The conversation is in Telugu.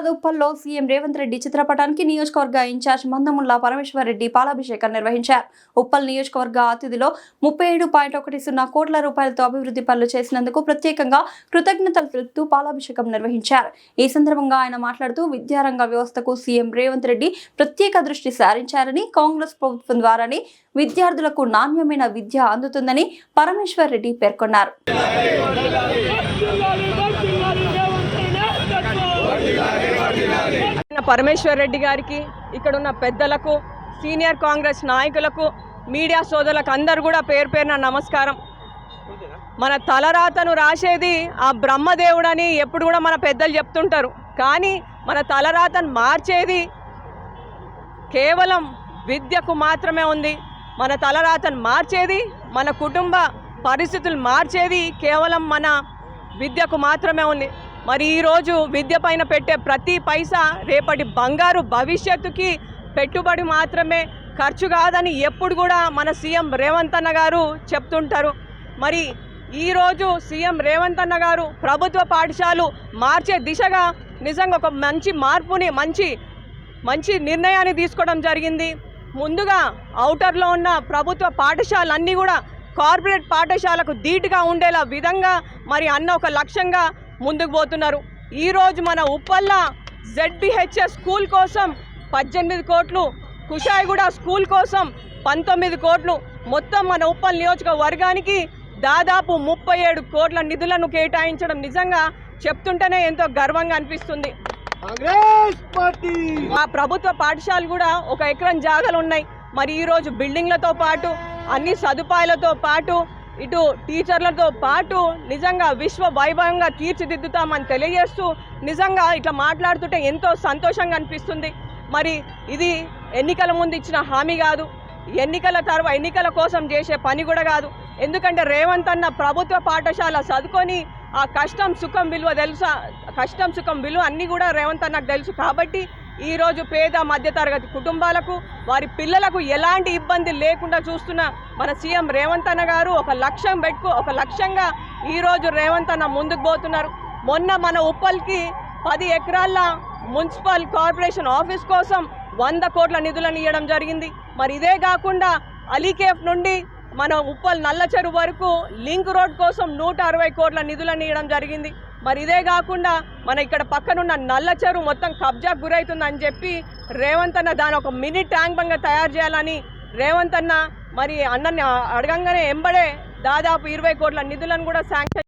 హైదరాబాద్ ఉప్పల్లో సీఎం రేవంత్ రెడ్డి చిత్రపటానికి నియోజకవర్గ ఇన్ఛార్జ్ మందముల్ల పరమేశ్వర్ రెడ్డి పాలాభిషేకం నిర్వహించారు. ఉప్పల్ నియోజకవర్గ అతిథిలో 37.10 కోట్ల రూపాయలతో అభివృద్ధి పనులు చేసినందుకు ప్రత్యేకంగా కృతజ్ఞతలు తెలుపుతూ పాలాభిషేకం నిర్వహించారు. ఈ సందర్భంగా ఆయన మాట్లాడుతూ విద్యారంగ వ్యవస్థకు సీఎం రేవంత్ రెడ్డి ప్రత్యేక దృష్టి సారించారని, కాంగ్రెస్ ప్రభుత్వం ద్వారానే విద్యార్థులకు నాణ్యమైన విద్య అందుతుందని పరమేశ్వర్ రెడ్డి పేర్కొన్నారు. పరమేశ్వర్ రెడ్డి గారికి, ఇక్కడ ఉన్న పెద్దలకు, సీనియర్ కాంగ్రెస్ నాయకులకు, మీడియా సోదరులకు అందరూ కూడా పేరు పేరున నమస్కారం. మన తలరాతను రాసేది ఆ బ్రహ్మదేవుడని ఎప్పుడు కూడా మన పెద్దలు చెప్తుంటారు. కానీ మన తలరాతను మార్చేది కేవలం విద్యకు మాత్రమే ఉంది. మన తలరాతను మార్చేది, మన కుటుంబ పరిస్థితులు మార్చేది కేవలం మన విద్యకు మాత్రమే ఉంది. మరి ఈరోజు విద్య పైన పెట్టే ప్రతి పైసా రేపటి బంగారు భవిష్యత్తుకి పెట్టుబడి మాత్రమే, ఖర్చు కాదని ఎప్పుడు కూడా మన సీఎం రేవంత్ అన్న గారు చెప్తుంటారు. మరి ఈరోజు సీఎం రేవంత్ అన్న గారు ప్రభుత్వ పాఠశాలలు మార్చే దిశగా నిజంగా ఒక మంచి మార్పుని, మంచి నిర్ణయాన్ని తీసుకోవడం జరిగింది. ముందుగా ఔటర్లో ఉన్న ప్రభుత్వ పాఠశాలన్నీ కూడా కార్పొరేట్ పాఠశాలకు ధీటుగా ఉండేలా విధంగా మరి అన్న ఒక లక్ష్యంగా ముందుకు పోతున్నారు. ఈరోజు మన ఉప్పల్ల ZBHS స్కూల్ కోసం 18 కోట్లు, కుషాయిగూడ స్కూల్ కోసం 19 కోట్లు, మొత్తం మన ఉప్పల్ నియోజకవర్గానికి దాదాపు 37 కోట్ల నిధులను కేటాయించడం నిజంగా చెప్తుంటేనే ఎంతో గర్వంగా అనిపిస్తుంది. మా ప్రభుత్వ పాఠశాలలు కూడా 1 ఎకరం జాగాలు ఉన్నాయి. మరి ఈరోజు బిల్డింగ్లతో పాటు అన్ని సదుపాయాలతో పాటు ఇటు టీచర్లతో పాటు నిజంగా విశ్వ వైభవంగా తీర్చిదిద్దుతామని తెలియజేస్తూ నిజంగా ఇట్లా మాట్లాడుతుంటే ఎంతో సంతోషంగా అనిపిస్తుంది. మరి ఇది ఎన్నికల ముందు ఇచ్చిన హామీ కాదు, ఎన్నికల కోసం చేసే పని కూడా కాదు. ఎందుకంటే రేవంత్ అన్న ప్రభుత్వ పాఠశాల చదువుకొని ఆ కష్టం సుఖం విలువ అన్నీ కూడా రేవంత్ అన్నకు తెలుసు. కాబట్టి ఈరోజు పేద మధ్యతరగతి కుటుంబాలకు, వారి పిల్లలకు ఎలాంటి ఇబ్బంది లేకుండా చూస్తున్న మన సీఎం రేవంత్ అన్న గారు ఒక లక్ష్యంగా ఈరోజు రేవంత్ అన్న ముందుకు పోతున్నారు. మొన్న మన ఉప్పల్కి 10 ఎకరాల మున్సిపల్ కార్పొరేషన్ ఆఫీస్ కోసం 100 కోట్ల నిధులను ఇవ్వడం జరిగింది. మరి ఇదే కాకుండా అలీకేఫ్ నుండి మన ఉప్పల్ నల్ల చెరువు వరకు లింక్ రోడ్ కోసం 160 కోట్ల నిధులను ఇవ్వడం జరిగింది. మరి ఇదే కాకుండా మన ఇక్కడ పక్కనున్న నల్ల చెరువు మొత్తం కబ్జాకు గురవుతుందని చెప్పి రేవంత్ అన్న దాని ఒక మినీ ట్యాంక్ బంగా తయారు చేయాలని రేవంత్ అన్న మరి అన్నని అడగంగానే ఎంబడే దాదాపు 20 కోట్ల నిధులను కూడా శాంక్షన్